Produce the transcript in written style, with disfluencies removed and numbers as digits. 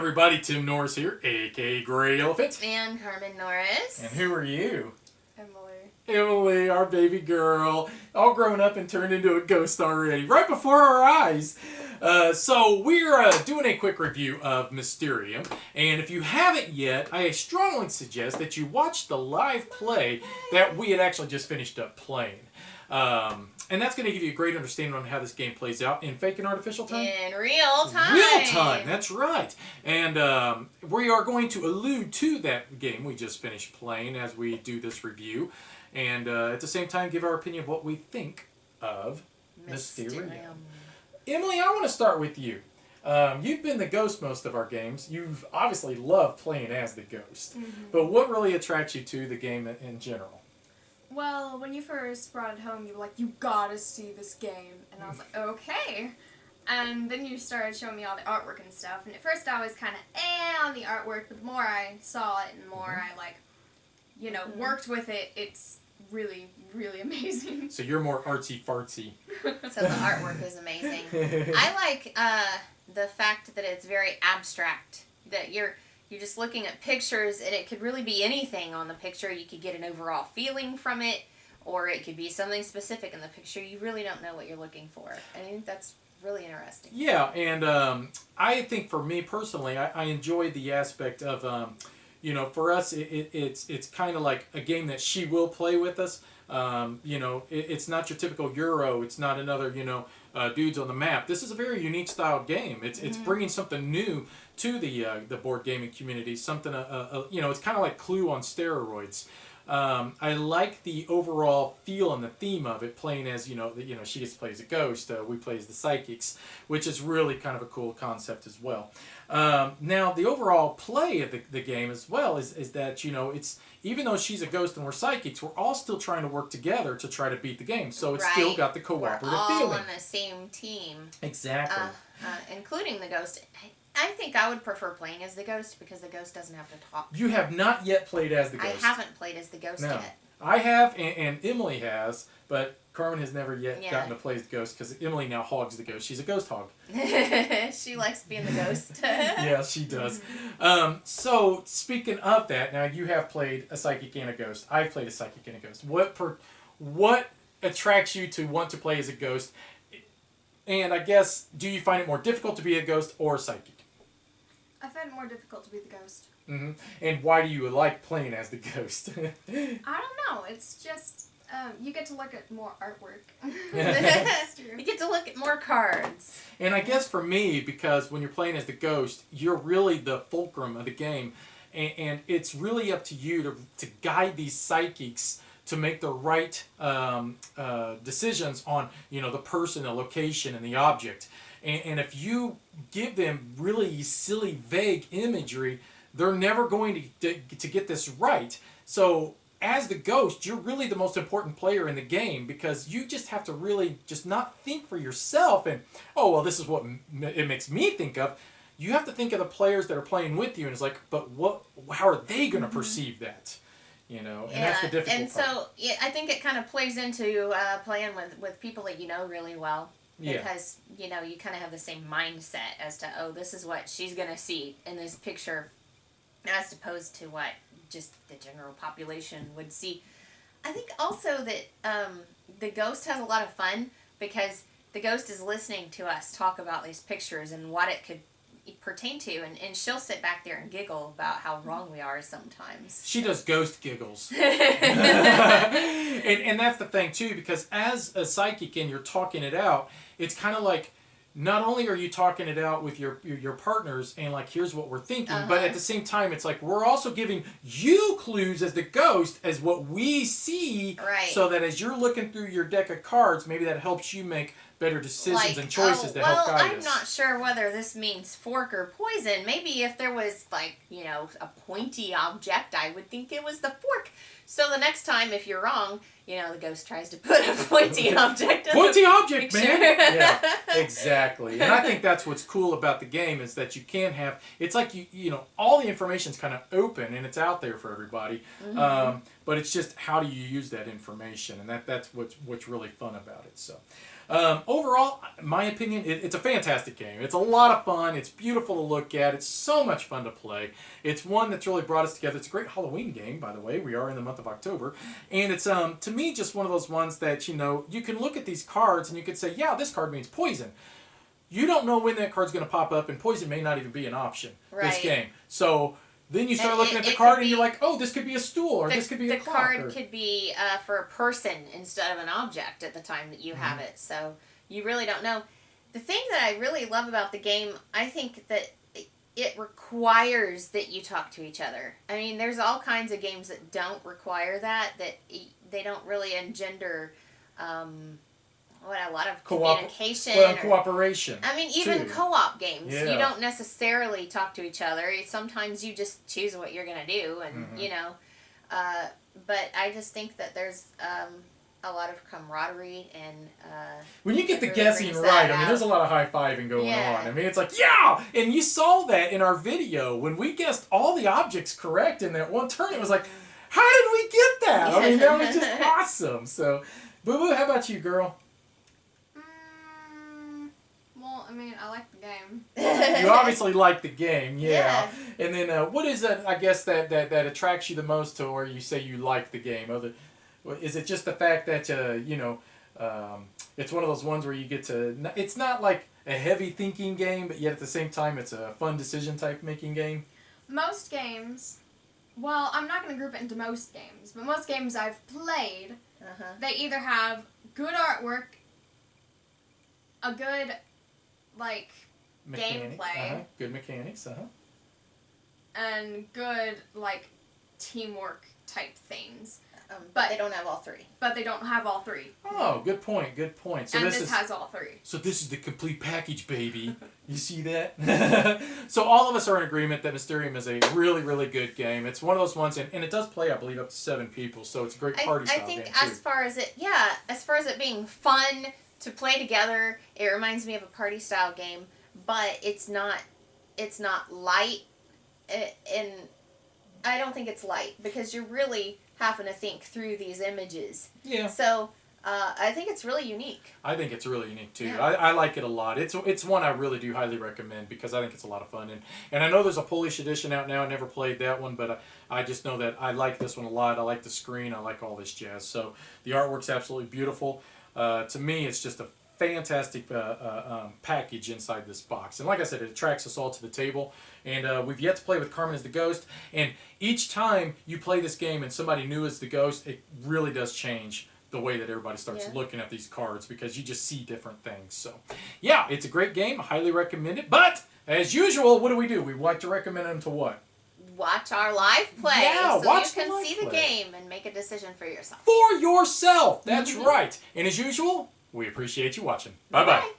everybody, Tim Norris here, aka GreyElephant. And Carmen Norris. And who are you? Emily. Emily, our baby girl, all grown up and turned into a ghost already, right before our eyes. So we're doing a quick review of Mysterium, and if you haven't yet, I strongly suggest that you watch the live play that we had actually just finished up playing. And that's going to give you a great understanding on how this game plays out in fake and artificial time. In real time. Real time, that's right. And we are going to allude to that game we just finished playing as we do this review. And at the same time, give our opinion of what we think of Mysterium. Emily, I want to start with you. You've been the ghost most of our games. You've obviously loved playing as the ghost. Mm-hmm. But what really attracts you to the game in general? Well, when you first brought it home, you were like, you gotta see this game. And I was like, okay. And then you started showing me all the artwork and stuff. And at first I was kind of on the artwork, but the more I saw it and more I, worked with it, it's really, really amazing. So you're more artsy-fartsy. So the artwork is amazing. I like the fact that it's very abstract, that you're just looking at pictures, and it could really be anything on the picture. You could get an overall feeling from it, or it could be something specific in the picture. You really don't know what you're looking for. I think that's really interesting. Yeah, and I think for me personally, I enjoy the aspect of, for us, it's kind of like a game that she will play with us. It's not your typical Euro. It's not another, dudes on the map. This is a very unique style game. It's bringing something new to the board gaming community. Something, it's kind of like Clue on steroids. I like the overall feel and the theme of it, playing as, she gets to play as a ghost, we play as the psychics, which is really kind of a cool concept as well. Now, the overall play of the game as well is that, it's, even though she's a ghost and we're psychics, we're all still trying to work together to try to beat the game. So it's still got the cooperative feeling. We're all feeling. on the same team. Exactly. Including the ghost. I think I would prefer playing as the ghost because the ghost doesn't have to talk. You have not yet played as the ghost. I haven't played as the ghost yet. I have, and Emily has, but Carmen has never yet gotten to play as the ghost because Emily now hogs the ghost. She's a ghost hog. She likes being the ghost. Yeah, she does. So, speaking of that, now you have played a psychic and a ghost. I've played a psychic and a ghost. What attracts you to want to play as a ghost? And I guess, do you find it more difficult to be a ghost or a psychic? I find it more difficult to be the ghost. Mm-hmm. And why do you like playing as the ghost? I don't know. It's just, you get to look at more artwork. You get to look at more cards. And I guess for me, because when you're playing as the ghost, you're really the fulcrum of the game. And it's really up to you to guide these psychics to make the right decisions on, the person, the location, and the object. And if you give them really silly, vague imagery, they're never going to get this right. So as the ghost, you're really the most important player in the game because you just have to really just not think for yourself and, this is what it makes me think of. You have to think of the players that are playing with you, and it's like, but how are they going to perceive that? And that's the difficult part. So I think it kind of plays into playing with people that you know really well. Because, you kind of have the same mindset as to, this is what she's going to see in this picture as opposed to what just the general population would see. I think also that the ghost has a lot of fun because the ghost is listening to us talk about these pictures and what it could pertain to, and she'll sit back there and giggle about how wrong we are sometimes. She does ghost giggles. and that's the thing too, because as a psychic and you're talking it out, it's kind of like not only are you talking it out with your partners and like here's what we're thinking, but at the same time it's like we're also giving you clues as the ghost as what we see, so that as you're looking through your deck of cards, maybe that helps you make better decisions and choices to help guide us. I'm not sure whether this means fork or poison. Maybe if there was a pointy object, I would think it was the fork. So the next time, if you're wrong, the ghost tries to put a pointy object in Pointy object, man! Yeah, exactly. And I think that's what's cool about the game is that you can have, it's like, all the information's kind of open and it's out there for everybody. But it's just how do you use that information, and that's what's really fun about it. So, Overall, in my opinion, it's a fantastic game. It's a lot of fun. It's beautiful to look at. It's so much fun to play. It's one that's really brought us together. It's a great Halloween game, by the way. We are in the month of October. And it's, to me, just one of those ones that, you know, you can look at these cards and you could say, yeah, this card means poison. You don't know when that card's going to pop up, and poison may not even be an option this game. So then you start looking at the card and you're like, oh, this could be a stool, or this could be a clock. The card could be for a person instead of an object at the time that you have it. So you really don't know. The thing that I really love about the game, I think that it requires that you talk to each other. I mean, there's all kinds of games that don't require that they don't really engender a lot of communication. Cooperation. I mean, even co-op games, you don't necessarily talk to each other. Sometimes you just choose what you're going to do, and, you know. But I just think that there's a lot of camaraderie and... when you get the guessing right, I mean, there's a lot of high-fiving going on. I mean, it's like, yeah! And you saw that in our video. When we guessed all the objects correct in that one turn, it was like, how did we get that? I mean, that was just awesome. So, Boo Boo, how about you, girl? Well, I mean, I like the game. You obviously like the game, yeah. And then what is it, I guess, that attracts you the most to where you say you like the game? Is it just the fact that, you know, it's one of those ones where you get to... It's not like a heavy thinking game, but yet at the same time it's a fun decision type making game? Most games... Well, I'm not going to group it into most games, but most games I've played, they either have good artwork, a good... like gameplay, good mechanics, and good like teamwork type things. But they don't have all three. But they don't have all three. Oh, good point. Good point. So and this has all three. So this is the complete package, baby. You see that? So all of us are in agreement that Mysterium is a really, really good game. It's one of those ones, and it does play, I believe, up to 7 people. So it's a great party style game too. as far as it being fun to play together, it reminds me of a party style game, but it's not light, and I don't think it's light because you're really having to think through these images. Yeah. So I think it's really unique. I think it's really unique too. Yeah. I like it a lot. It's one I really do highly recommend because I think it's a lot of fun. And I know there's a Polish edition out now. I never played that one, but I just know that I like this one a lot. I like the screen. I like all this jazz. So the artwork's absolutely beautiful. To me, it's just a fantastic package inside this box. And like I said, it attracts us all to the table. And we've yet to play with Carmen as the Ghost. And each time you play this game and somebody new as the Ghost, it really does change the way that everybody starts looking at these cards because you just see different things. So, yeah, it's a great game. I highly recommend it. But, as usual, what do? We like to recommend them to what? Watch our live play so you can see the game and make a decision for yourself. For yourself! That's right. And as usual, we appreciate you watching. Bye-bye.